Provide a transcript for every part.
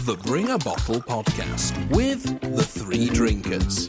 the Bring a Bottle podcast with the Three Drinkers.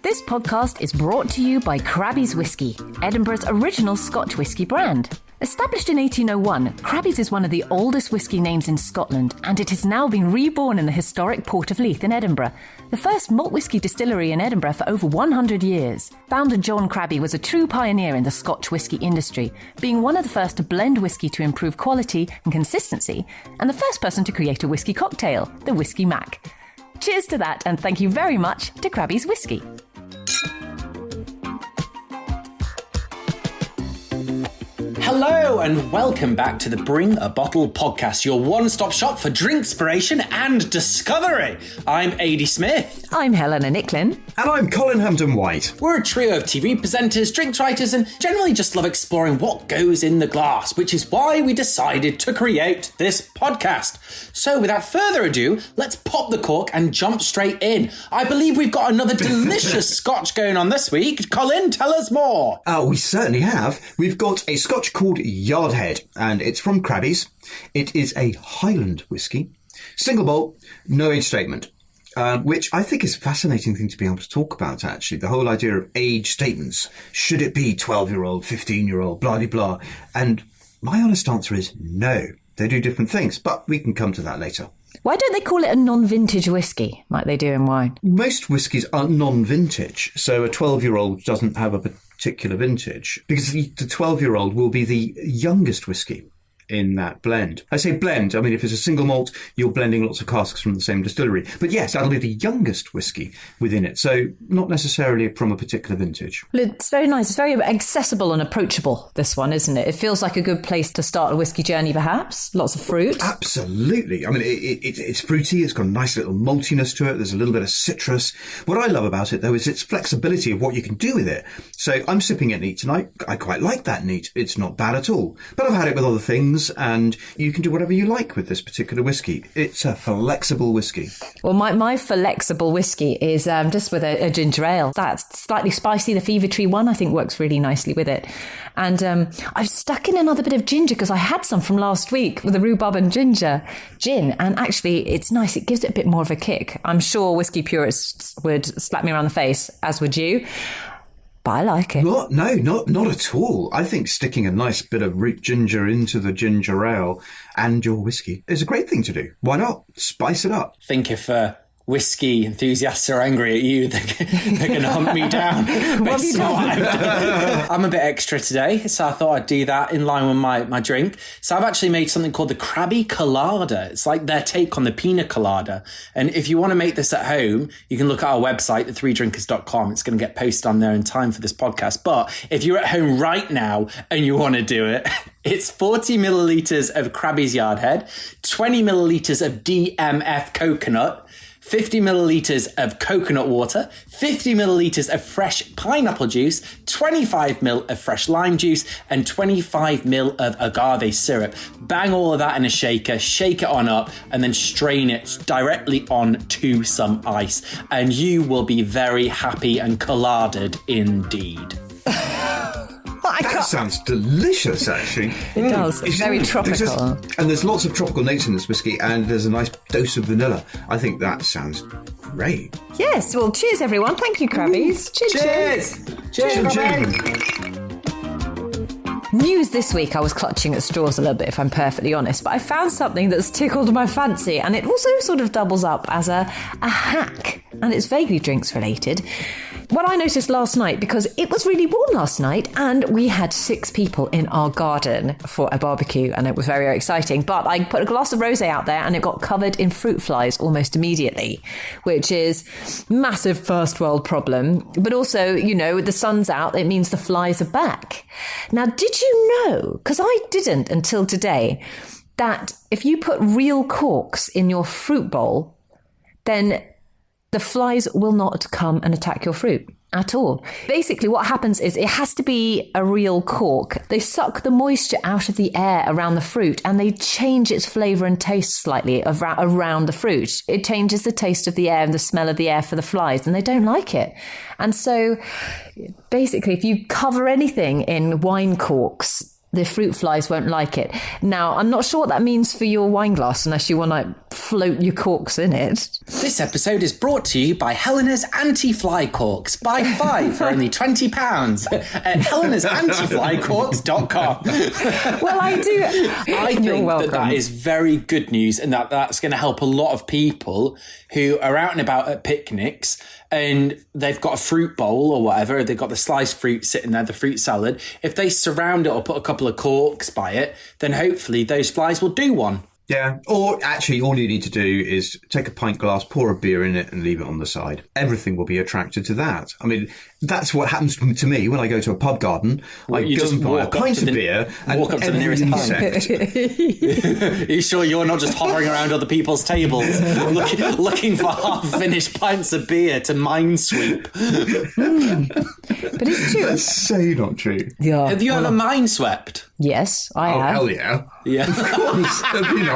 This podcast is brought to you by Crabbie's Whisky, Edinburgh's original Scotch whisky brand. Established in 1801, Crabbie's is one of the oldest whisky names in Scotland, and it has now been reborn in the historic Port of Leith in Edinburgh, the first malt whisky distillery in Edinburgh for over 100 years. Founder John Crabbie was a true pioneer in the Scotch whisky industry, being one of the first to blend whisky to improve quality and consistency, and the first person to create a whisky cocktail, the Whisky Mac. Cheers to that, and thank you very much to Crabbie's Whisky. Hello and welcome back to the Bring a Bottle podcast, your one-stop shop for drinkspiration and discovery. I'm Adi Smith. I'm Helena Nicklin. And I'm Colin Hampton-White. We're a trio of TV presenters, drinks writers, and generally just love exploring what goes in the glass, which is why we decided to create this podcast. So without further ado, let's pop the cork and jump straight in. I believe we've got another delicious scotch going on this week. Colin, tell us more. We certainly have. We've got a scotch called Yardhead, and it's from Crabbie's. It is a Highland whisky, single malt, no age statement, which I think is a fascinating thing to be able to talk about, actually. The whole idea of age statements. Should it be 12-year-old, 15-year-old, blah-de-blah? And my honest answer is no. They do different things, but we can come to that later. Why don't they call it a non-vintage whisky, like they do in wine? Most whiskies are non-vintage, so a 12-year-old doesn't have a particular vintage, because the 12-year-old will be the youngest whisky in that blend. I say blend, I mean, if it's a single malt, you're blending lots of casks from the same distillery. But yes, that'll be the youngest whisky within it, so not necessarily from a particular vintage. Well, it's very nice. It's very accessible and approachable, this one, isn't it? It feels like a good place to start a whisky journey, perhaps. Lots of fruit. Absolutely. I mean, it's fruity, it's got a nice little maltiness to it, there's a little bit of citrus. What I love about it, though, is its flexibility of what you can do with it. So I'm sipping it neat tonight. I quite like that neat. It's not bad at all. But I've had it with other things, and you can do whatever you like with this particular whisky. It's a flexible whisky. Well, my flexible whisky is just with a ginger ale. That's slightly spicy. The Fever Tree one, I think, works really nicely with it. And I've stuck in another bit of ginger because I had some from last week with the rhubarb and ginger gin. And actually, it's nice. It gives it a bit more of a kick. I'm sure whiskey purists would slap me around the face, as would you. But I like it. What? No, not at all. I think sticking a nice bit of root ginger into the ginger ale and your whiskey is a great thing to do. Why not? Spice it up. I think if whiskey enthusiasts are angry at you, they're going to hunt me down. What have you done? I'm a bit extra today, so I thought I'd do that in line with my drink. So I've actually made something called the Crabbie Colada. It's like their take on the pina colada. And if you want to make this at home, you can look at our website, the3drinkers.com. It's going to get posted on there in time for this podcast. But if you're at home right now and you want to do it, it's 40 millilitres of Crabbie's Yardhead, 20 millilitres of DMF coconut, 50 millilitres of coconut water, 50 millilitres of fresh pineapple juice, 25 ml of fresh lime juice, and 25 ml of agave syrup. Bang all of that in a shaker, shake it on up, and then strain it directly onto some ice. And you will be very happy and coladed indeed. That sounds delicious, actually. It does. It's very tropical. And there's lots of tropical notes in this whiskey, and there's a nice dose of vanilla. I think that sounds great. Yes. Well, cheers, everyone. Thank you, Crabbies. Cheers. Cheers. News this week, I was clutching at straws a little bit, if I'm perfectly honest, but I found something that's tickled my fancy, and it also sort of doubles up as a hack, and it's vaguely drinks related. What I noticed last night, because it was really warm last night and we had 6 people in our garden for a barbecue and it was very, very exciting. But I put a glass of rosé out there and it got covered in fruit flies almost immediately, which is massive first world problem. But also, you know, the sun's out, it means the flies are back. Now, did you know, because I didn't until today, that if you put real corks in your fruit bowl, then the flies will not come and attack your fruit at all. Basically, what happens is it has to be a real cork. They suck the moisture out of the air around the fruit and they change its flavour and taste slightly around the fruit. It changes the taste of the air and the smell of the air for the flies, and they don't like it. And so basically, if you cover anything in wine corks, the fruit flies won't like it. Now, I'm not sure what that means for your wine glass unless you want to float your corks in it. This episode is brought to you by Helena's Anti-Fly Corks. Buy 5 for only £20 at helenasantiflycorks.com. Well, I do. I think that is very good news, and that's going to help a lot of people who are out and about at picnics and they've got a fruit bowl or whatever, they've got the sliced fruit sitting there, the fruit salad. If they surround it or put a couple of corks by it, then hopefully those flies will do one. Yeah, or actually all you need to do is take a pint glass, pour a beer in it and leave it on the side. Everything will be attracted to that. I mean, that's what happens to me when I go to a pub garden. I go and buy a pint of beer and walk up to the nearest insect. Are you sure you're not just hovering around other people's tables looking for half-finished pints of beer to minesweep? But it's true. That's so not true. Yeah. Have you ever mineswept? Yes, I have. Oh, hell yeah. Yeah. Of course. Have you not?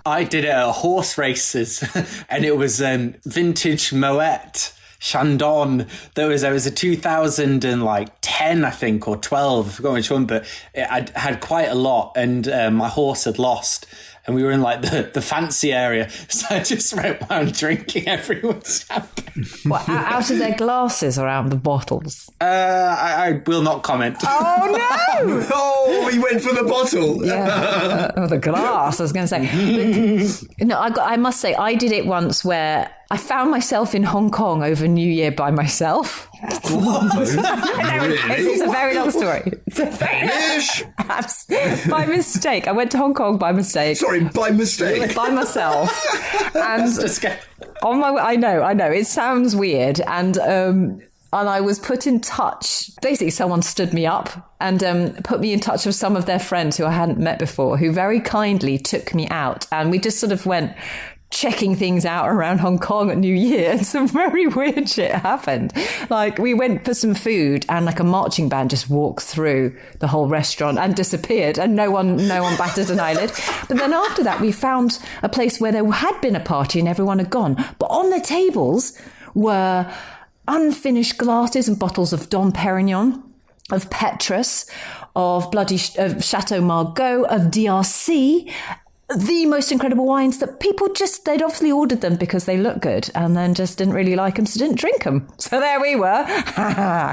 I did it at horse races, and it was vintage Moet Chandon. There was a 2010, I think, or 12, I forgot which one, but I had quite a lot, and my horse had lost. And we were in like the fancy area. So I just went around drinking everyone's champagne. What, out of their glasses or out of the bottles? I will not comment. Oh, no! Oh, he went for the bottle. Yeah. The glass, I was going to say. But, no, I must say, I did it once where I found myself in Hong Kong over New Year by myself. It's a very long story. By mistake. I went to Hong Kong by mistake. Sorry, by mistake. By myself. And on my way, I know. It sounds weird. And I was put in touch. Basically, someone stood me up and put me in touch with some of their friends who I hadn't met before, who very kindly took me out. And we just sort of went checking things out around Hong Kong at New Year, and some very weird shit happened. Like, we went for some food and like a marching band just walked through the whole restaurant and disappeared, and no one batted an eyelid. But then after that, we found a place where there had been a party and everyone had gone. But on the tables were unfinished glasses and bottles of Dom Perignon, of Petrus, of Chateau Margaux, of DRC, the most incredible wines that people they'd obviously ordered them because they look good and then just didn't really like them, so didn't drink them. So there we were.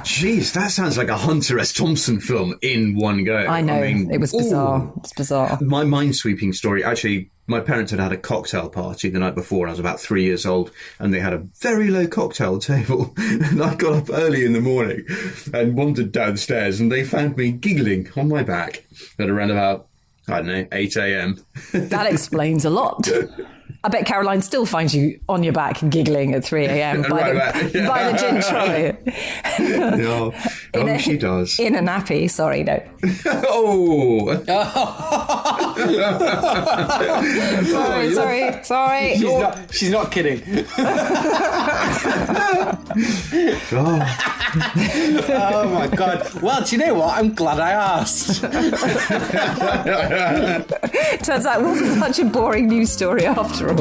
Jeez, that sounds like a Hunter S. Thompson film in one go. I know. It was bizarre. It's bizarre. My minesweeping story, actually, my parents had a cocktail party the night before, and I was about 3 years old, and they had a very low cocktail table. And I got up early in the morning and wandered downstairs, and they found me giggling on my back at around about, I don't know, 8 a.m. That explains a lot. I bet Caroline still finds you on your back giggling at 3 a.m. by the gin trolley. She does. In a nappy, sorry, no. Sorry. She's not kidding. Oh my God. Well, do you know what? I'm glad I asked. Turns out it wasn't such a boring news story after all.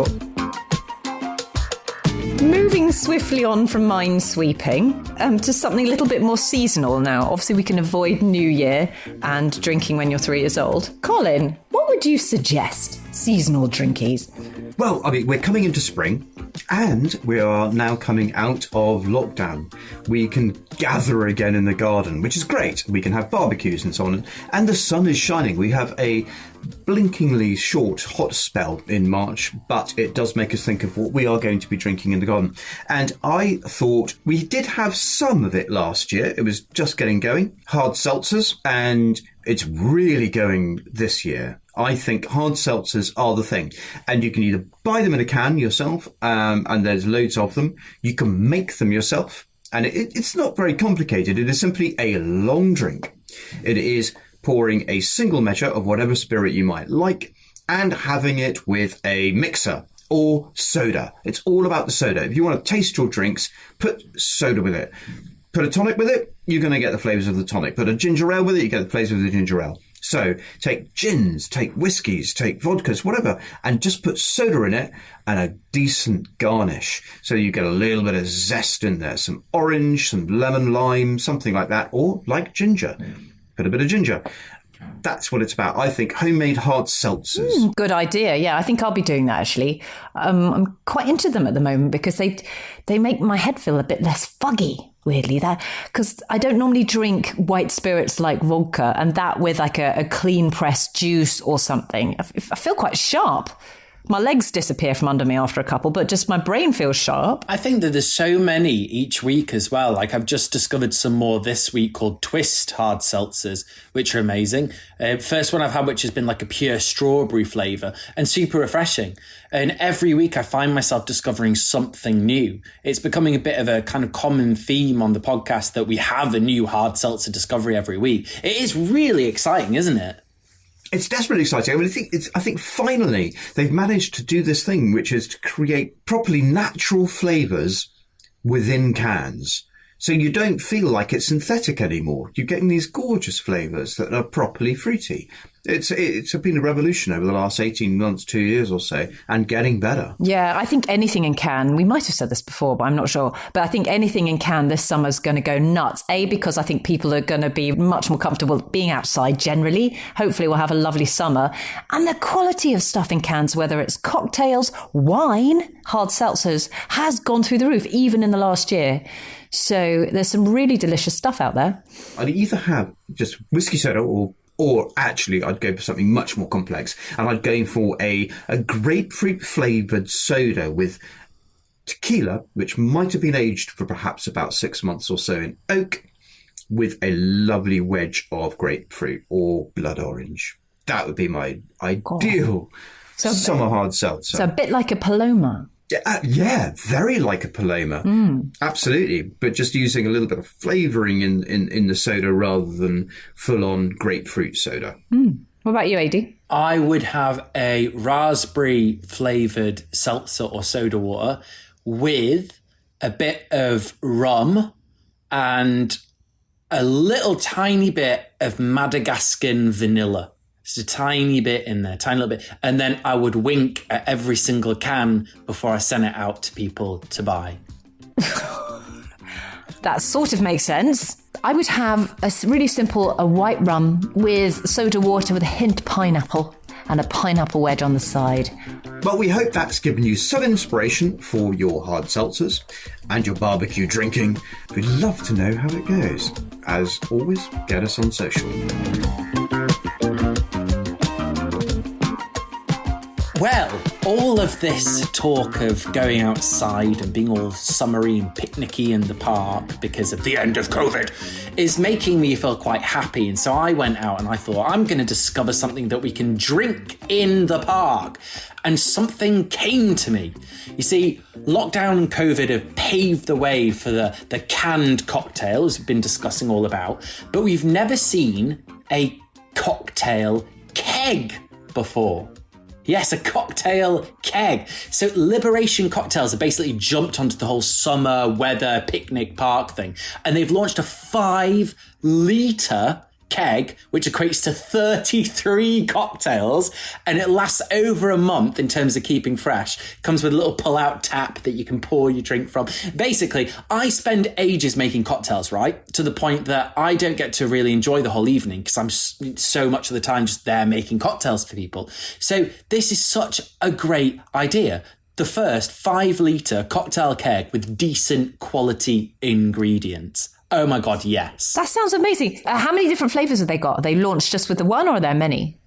Moving swiftly on from minesweeping to something a little bit more seasonal now. Obviously, we can avoid New Year and drinking when you're 3 years old. Colin, what would you suggest? Seasonal drinkies. Well, I mean, we're coming into spring and we are now coming out of lockdown. We can gather again in the garden, which is great. We can have barbecues and so on. And the sun is shining. We have a blinkingly short hot spell in March, but it does make us think of what we are going to be drinking in the garden. And I thought we did have some of it last year. It was just getting going. Hard seltzers, and it's really going this year. I think hard seltzers are the thing. And you can either buy them in a can yourself, and there's loads of them. You can make them yourself. And it's not very complicated. It is simply a long drink. It is pouring a single measure of whatever spirit you might like and having it with a mixer or soda. It's all about the soda. If you want to taste your drinks, put soda with it. Put a tonic with it, you're going to get the flavours of the tonic. Put a ginger ale with it, you get the flavours of the ginger ale. So take gins, take whiskies, take vodkas, whatever, and just put soda in it and a decent garnish. So you get a little bit of zest in there, some orange, some lemon, lime, something like that, or like ginger. Put a bit of ginger. That's what it's about. I think homemade hard seltzers. Good idea. Yeah, I think I'll be doing that actually. I'm quite into them at the moment because they make my head feel a bit less foggy. Weirdly, that because I don't normally drink white spirits like vodka, and that with like a clean pressed juice or something, I feel quite sharp. My legs disappear from under me after a couple, but just my brain feels sharp. I think that there's so many each week as well. Like I've just discovered some more this week called Twist hard seltzers, which are amazing. First one I've had, which has been like a pure strawberry flavour and super refreshing. And every week I find myself discovering something new. It's becoming a bit of a kind of common theme on the podcast that we have a new hard seltzer discovery every week. It is really exciting, isn't it? It's desperately exciting. I mean, I think finally they've managed to do this thing, which is to create properly natural flavours within cans. So you don't feel like it's synthetic anymore. You're getting these gorgeous flavours that are properly fruity. It's been a revolution over the last 18 months, 2 years or so, and getting better. Yeah, I think anything in can, we might have said this before, but I'm not sure. But I think anything in can this summer's going to go nuts. Because I think people are going to be much more comfortable being outside generally. Hopefully we'll have a lovely summer. And the quality of stuff in cans, whether it's cocktails, wine, hard seltzers, has gone through the roof, even in the last year. So there's some really delicious stuff out there. I'd either have just whiskey soda or actually I'd go for something much more complex, and I'd go for a grapefruit flavoured soda with tequila, which might have been aged for perhaps about 6 months or so in oak, with a lovely wedge of grapefruit or blood orange. That would be my ideal summer hard seltzer. So a bit like a Paloma. Yeah, very like a Paloma. Absolutely. But just using a little bit of flavouring in the soda rather than full-on grapefruit soda. What about you, AD? I would have a raspberry flavoured seltzer or soda water with a bit of rum and a little tiny bit of Madagascan vanilla. Just a tiny bit in there, tiny little bit. And then I would wink at every single can before I sent it out to people to buy. That sort of makes sense. I would have a really simple, a white rum with soda water with a hint of pineapple and a pineapple wedge on the side. Well, we hope that's given you some inspiration for your hard seltzers and your barbecue drinking. We'd love to know how it goes. As always, get us on social. Well, all of this talk of going outside and being all summery and picnicky in the park because of the end of COVID is making me feel quite happy. And so I went out and I thought, I'm going to discover something that we can drink in the park. And something came to me. You see, lockdown and COVID have paved the way for the canned cocktails we've been discussing all about, but we've never seen a cocktail keg before. Yes, a cocktail keg. So Liberation Cocktails have basically jumped onto the whole summer weather picnic park thing. And they've launched a 5-litre keg, which equates to 33 cocktails. And it lasts over a month in terms of keeping fresh. Comes with a little pull-out tap that you can pour your drink from. Basically, I spend ages making cocktails, right? To the point that I don't get to really enjoy the whole evening because I'm so much of the time just there making cocktails for people. So this is such a great idea. The first 5-litre cocktail keg with decent quality ingredients. Oh my God, yes. That sounds amazing. How many different flavours have they got? Are they launched just with the one or are there many?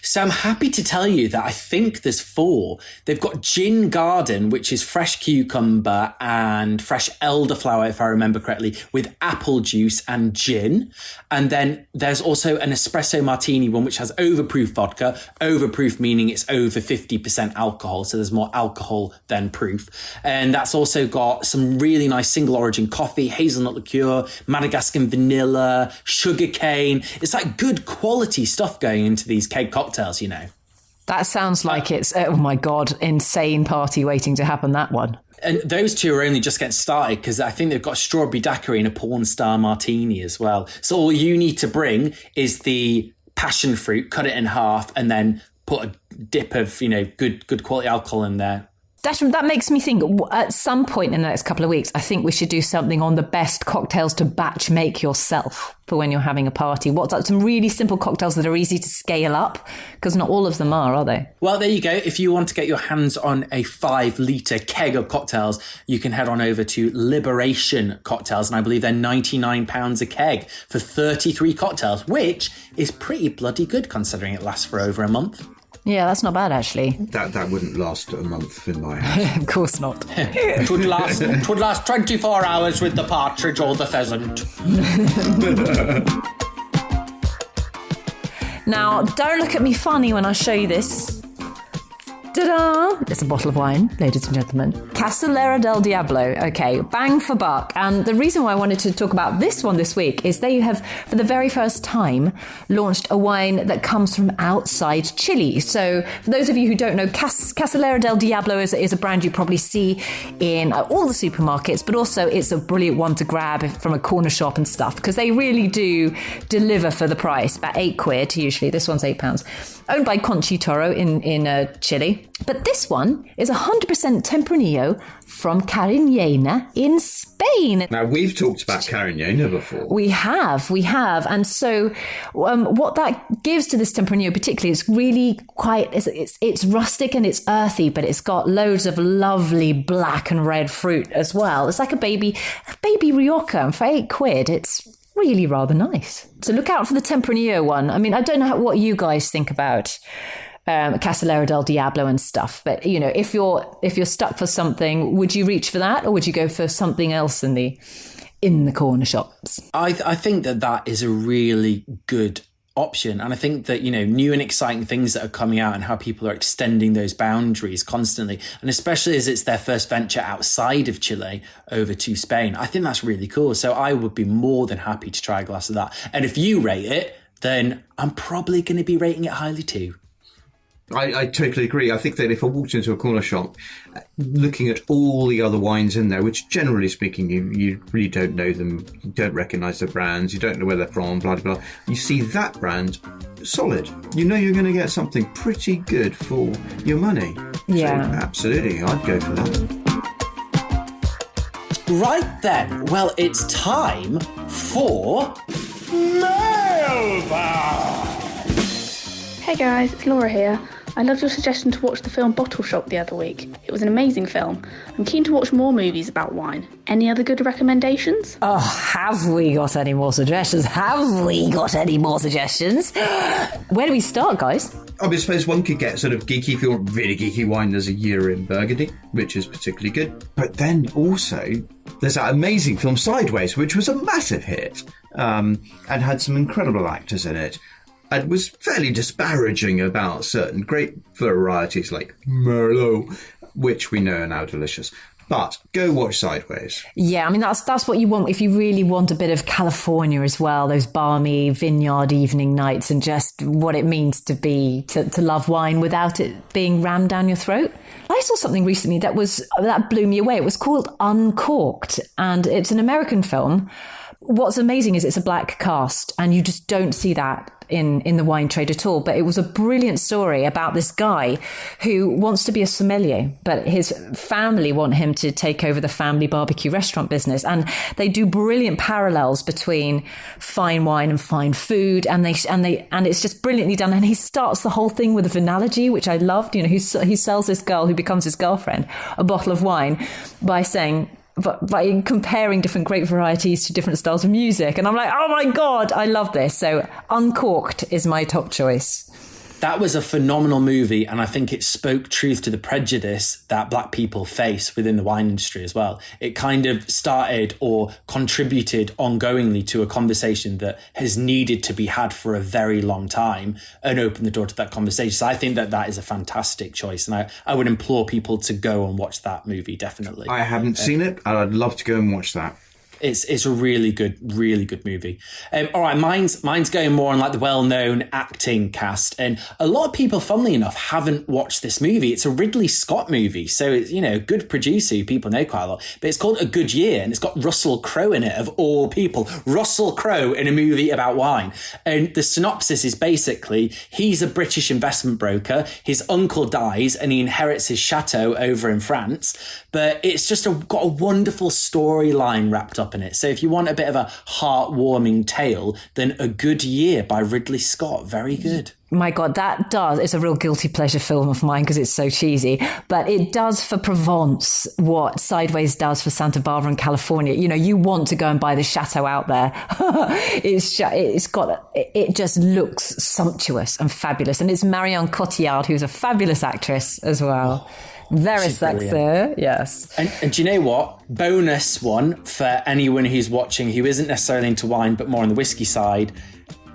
So I'm happy to tell you that I think there's 4. They've got Gin Garden, which is fresh cucumber and fresh elderflower, if I remember correctly, with apple juice and gin. And then there's also an espresso martini one, which has overproof vodka. Overproof meaning it's over 50% alcohol. So there's more alcohol than proof. And that's also got some really nice single origin coffee, hazelnut liqueur, Madagascan vanilla, sugarcane. It's like good quality stuff going into these cake cocktails, you know. That sounds like it's, oh my God, insane party waiting to happen, that one. And those two are only just getting started because I think they've got a strawberry daiquiri and a porn star martini as well. So all you need to bring is the passion fruit, cut it in half and then put a dip of, you know, good quality alcohol in there. That makes me think at some point in the next couple of weeks, I think we should do something on the best cocktails to batch make yourself for when you're having a party. What's some really simple cocktails that are easy to scale up? Because not all of them are they? Well, there you go. If you want to get your hands on a 5-litre keg of cocktails, you can head on over to Liberation Cocktails. And I believe they're £99 a keg for 33 cocktails, which is pretty bloody good considering it lasts for over a month. Yeah, that's not bad, actually. That wouldn't last a month in my house. Of course not. It would last 24 hours with the partridge or the pheasant. Now, don't look at me funny when I show you this. Ta-da! It's a bottle of wine, ladies and gentlemen. Castellera del Diablo. Okay, bang for buck. And the reason why I wanted to talk about this one this week is they have, for the very first time, launched a wine that comes from outside Chile. So for those of you who don't know, Castellera del Diablo is a brand you probably see in all the supermarkets, but also it's a brilliant one to grab from a corner shop and stuff, because they really do deliver for the price, about £8 usually. This one's £8. Owned by Conchi Toro in Chile. But this one is 100% Tempranillo from Cariñena in Spain. Now, we've talked about Cariñena before. We have. And so what that gives to this Tempranillo particularly is really it's rustic and it's earthy, but it's got loads of lovely black and red fruit as well. It's like a baby Rioja, and for £8, it's really rather nice. So look out for the Tempranillo one. I mean, I don't know what you guys think about Castellera del Diablo and stuff, but you know, if you're stuck for something, would you reach for that, or would you go for something else in the corner shops? I think that is a really good option, and I think that, you know, new and exciting things that are coming out and how people are extending those boundaries constantly, and especially as it's their first venture outside of Chile over to Spain, I think that's really cool. So I would be more than happy to try a glass of that, and if you rate it, then I'm probably going to be rating it highly too. I totally agree. I think that if I walked into a corner shop, looking at all the other wines in there, which generally speaking, you really don't know them, you don't recognise the brands, you don't know where they're from, blah, blah, blah. You see that brand, solid. You know you're going to get something pretty good for your money. Yeah. So, absolutely, I'd go for that. Right then, well, it's time for Mailbag! Hey guys, it's Laura here. I loved your suggestion to watch the film Bottle Shop the other week. It was an amazing film. I'm keen to watch more movies about wine. Any other good recommendations? Oh, have we got any more suggestions? Where do we start, guys? I suppose one could get sort of geeky, if you want really geeky wine, there's A Year in Burgundy, which is particularly good. But then also, there's that amazing film Sideways, which was a massive hit, and had some incredible actors in it. And was fairly disparaging about certain grape varieties like Merlot, which we know are now delicious. But go watch Sideways. Yeah, I mean, that's what you want if you really want a bit of California as well, those balmy vineyard evening nights, and just what it means to love wine without it being rammed down your throat. I saw something recently that blew me away. It was called Uncorked, and it's an American film. What's amazing is it's a black cast, and you just don't see that in the wine trade at all. But it was a brilliant story about this guy who wants to be a sommelier, but his family want him to take over the family barbecue restaurant business. And they do brilliant parallels between fine wine and fine food. And it's just brilliantly done. And he starts the whole thing with a analogy, which I loved. You know, he sells this girl who becomes his girlfriend a bottle of wine by comparing different grape varieties to different styles of music. And I'm like, oh my God, I love this. So Uncorked is my top choice. That was a phenomenal movie, and I think it spoke truth to the prejudice that black people face within the wine industry as well. It kind of started or contributed ongoingly to a conversation that has needed to be had for a very long time, and opened the door to that conversation. So I think that is a fantastic choice, and I would implore people to go and watch that movie, definitely. I haven't seen it, and I'd love to go and watch that. It's a really good movie. All right, mine's going more on like the well-known acting cast, and a lot of people, funnily enough, haven't watched this movie. It's a Ridley Scott movie, so it's, you know, good producer who people know quite a lot. But it's called A Good Year, and it's got Russell Crowe in it, of all people. Russell Crowe in a movie about wine. And the synopsis is basically he's a British investment broker. His uncle dies, and he inherits his chateau over in France. But it's just got a wonderful storyline wrapped up in it. So if you want a bit of a heartwarming tale, then A Good Year by Ridley Scott. Very good. My God, it's a real guilty pleasure film of mine because it's so cheesy, but it does for Provence what Sideways does for Santa Barbara and California. You know, you want to go and buy the chateau out there. It just looks sumptuous and fabulous. And it's Marion Cotillard, who's a fabulous actress as well. Very sexy, yes. And do you know what? Bonus one for anyone who's watching who isn't necessarily into wine, but more on the whiskey side.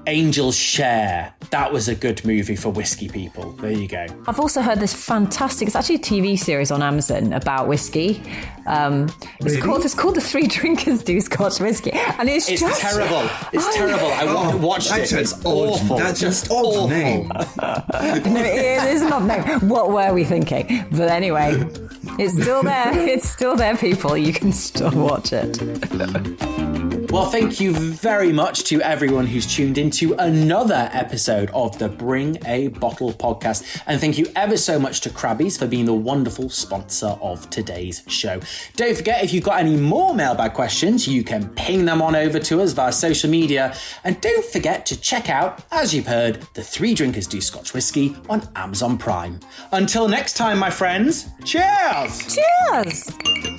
Angel's Share. That was a good movie for whiskey people. There you go. I've also heard this fantastic, it's actually a TV series on Amazon about whiskey. It's called The Three Drinkers Do Scotch Whiskey. And it's just terrible. It's terrible. I watched it. It's awful. That's just odd name. No, it is not name. What were we thinking? But anyway, it's still there. It's still there, people. You can still watch it. Well, thank you very much to everyone who's tuned into another episode of the Bring a Bottle podcast. And thank you ever so much to Krabby's for being the wonderful sponsor of today's show. Don't forget, if you've got any more mailbag questions, you can ping them on over to us via social media. And don't forget to check out, as you've heard, The Three Drinkers Do Scotch Whiskey on Amazon Prime. Until next time, my friends, cheers! Cheers!